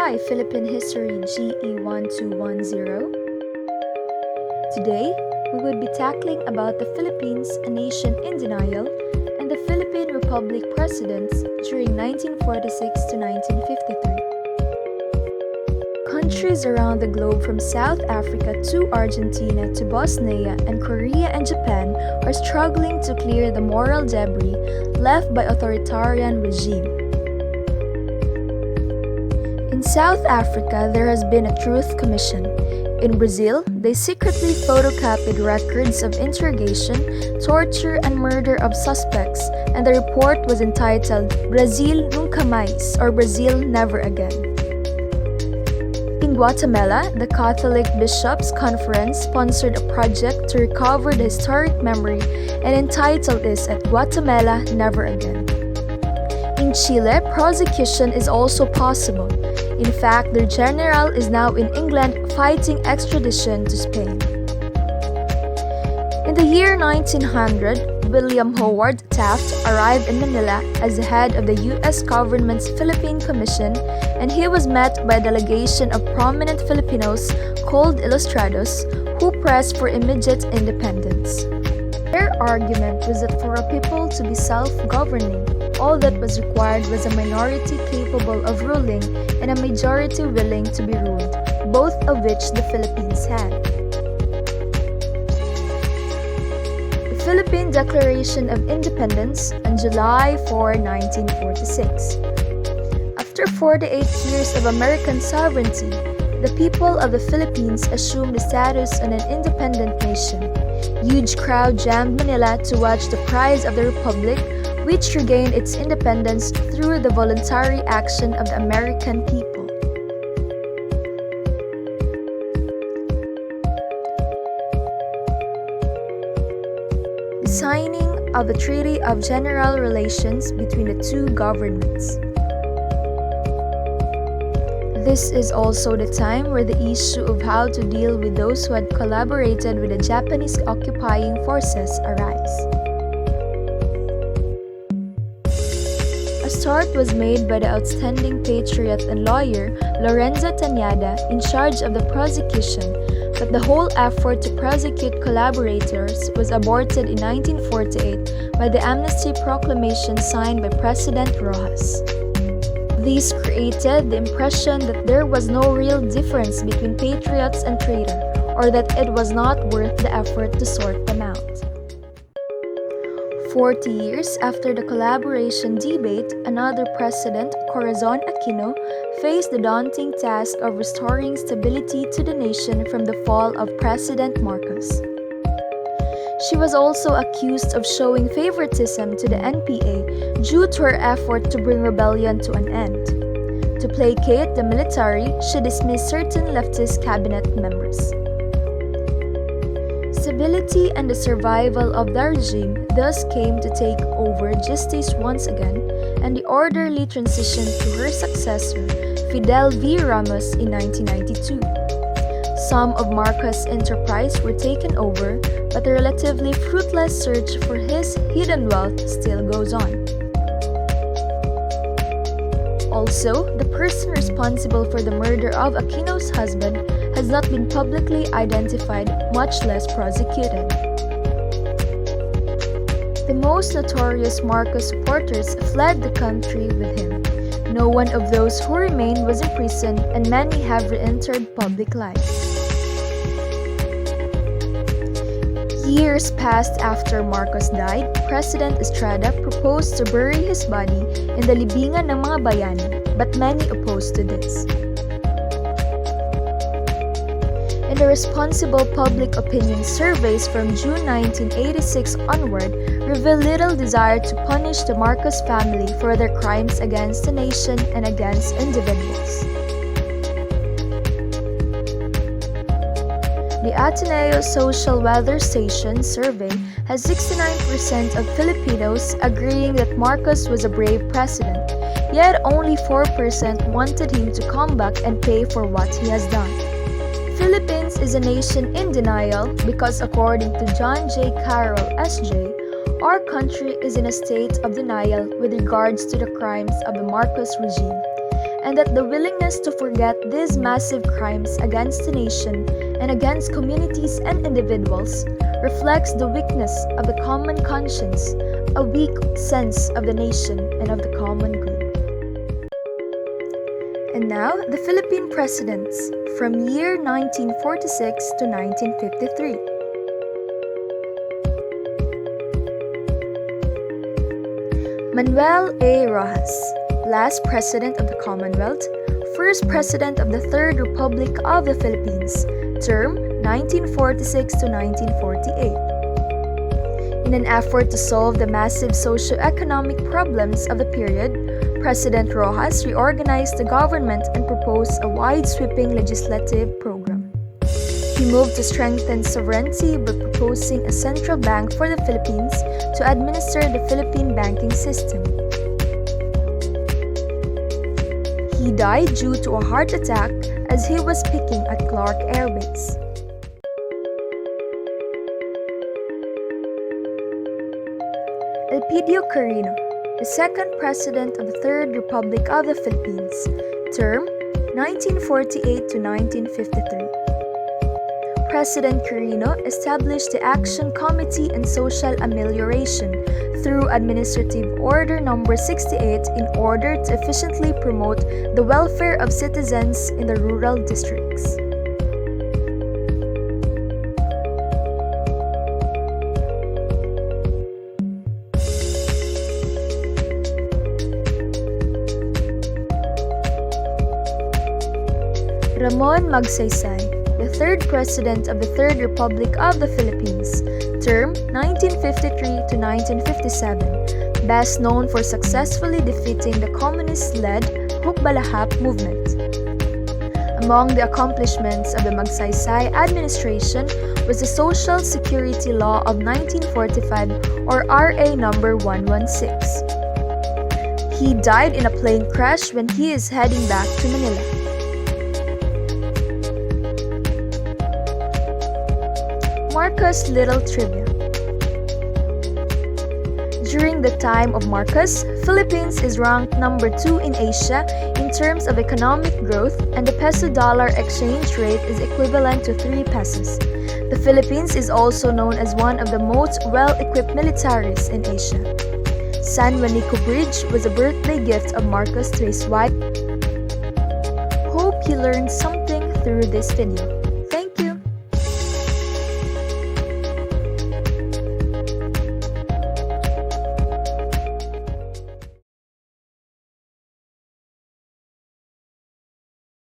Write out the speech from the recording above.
Hi, Philippine History GE1210. Today, we would be tackling about the Philippines, a nation in denial, and the Philippine Republic presidents during 1946 to 1953. Countries around the globe from South Africa to Argentina to Bosnia and Korea and Japan are struggling to clear the moral debris left by authoritarian regime. In South Africa, there has been a truth commission. In Brazil, they secretly photocopied records of interrogation, torture, and murder of suspects, and the report was entitled Brazil Nunca Mais, or Brazil Never Again. In Guatemala, the Catholic Bishops' Conference sponsored a project to recover the historic memory and entitled this at Guatemala Never Again. In Chile, prosecution is also possible. In fact, their general is now in England fighting extradition to Spain. In the year 1900, William Howard Taft arrived in Manila as the head of the U.S. government's Philippine Commission, and he was met by a delegation of prominent Filipinos called Ilustrados, who pressed for immediate independence. Their argument was that for a people to be self-governing, all that was required was a minority capable of ruling and a majority willing to be ruled, both of which the Philippines had. The Philippine Declaration of Independence on July 4, 1946. After 48 years of American sovereignty, the people of the Philippines assumed the status of an independent nation. Huge crowd jammed Manila to watch the prize of the Republic, which regained its independence through the voluntary action of the American people. The signing of the Treaty of General Relations between the two governments. This is also the time where the issue of how to deal with those who had collaborated with the Japanese occupying forces arise. A start was made by the outstanding patriot and lawyer Lorenzo Tañada in charge of the prosecution, but the whole effort to prosecute collaborators was aborted in 1948 by the amnesty proclamation signed by President Rojas. These created the impression that there was no real difference between patriots and traitor, or that it was not worth the effort to sort them out. 40 years after the collaboration debate, another president, Corazon Aquino, faced the daunting task of restoring stability to the nation from the fall of President Marcos. She was also accused of showing favoritism to the NPA due to her effort to bring rebellion to an end. To placate the military, she dismissed certain leftist cabinet members. Stability and the survival of the regime thus came to take over justice once again, and the orderly transition to her successor, Fidel V. Ramos, in 1992. Some of Marcos' enterprise were taken over, but the relatively fruitless search for his hidden wealth still goes on. Also, the person responsible for the murder of Aquino's husband has not been publicly identified, much less prosecuted. The most notorious Marcos supporters fled the country with him. No one of those who remained was imprisoned, and many have re-entered public life. Years passed after Marcos died, President Estrada proposed to bury his body in the libingan ng mga bayani, but many opposed to this. In the responsible public opinion surveys from June 1986 onward reveal little desire to punish the Marcos family for their crimes against the nation and against individuals. The Ateneo Social Weather Station survey has 69% of Filipinos agreeing that Marcos was a brave president, yet only 4% wanted him to come back and pay for what he has done. Philippines is a nation in denial because, according to John J. Carroll, S.J., our country is in a state of denial with regards to the crimes of the Marcos regime, and that the willingness to forget these massive crimes against the nation and against communities and individuals reflects the weakness of the common conscience, a weak sense of the nation and of the common good. And now, the Philippine presidents from year 1946 to 1953. Manuel A. Rojas, last President of the Commonwealth, first President of the Third Republic of the Philippines, term 1946 to 1948. In an effort to solve the massive socio-economic problems of the period, President Rojas reorganized the government and proposed a wide-sweeping legislative program. He moved to strengthen sovereignty by proposing a central bank for the Philippines to administer the Philippine banking system. He died due to a heart attack as he was peaking at Clark Air Base. Elpidio Quirino, the second President of the Third Republic of the Philippines, term 1948 to 1953. President Quirino established the Action Committee on Social Amelioration through Administrative Order No. 68 in order to efficiently promote the welfare of citizens in the rural districts. Ramon Magsaysay, the third President of the Third Republic of the Philippines, term 1953 to 1957, best known for successfully defeating the communist-led Hukbalahap movement. Among the accomplishments of the Magsaysay administration was the Social Security Law of 1945 or RA number 116. He died in a plane crash when he is heading back to Manila. Marcos Little Trivia. During the time of Marcos, Philippines is ranked number 2 in Asia in terms of economic growth, and the peso-dollar exchange rate is equivalent to 3 pesos. The Philippines is also known as one of the most well-equipped militaries in Asia. San Juanico Bridge was a birthday gift of Marcos to his wife. Hope you learned something through this video.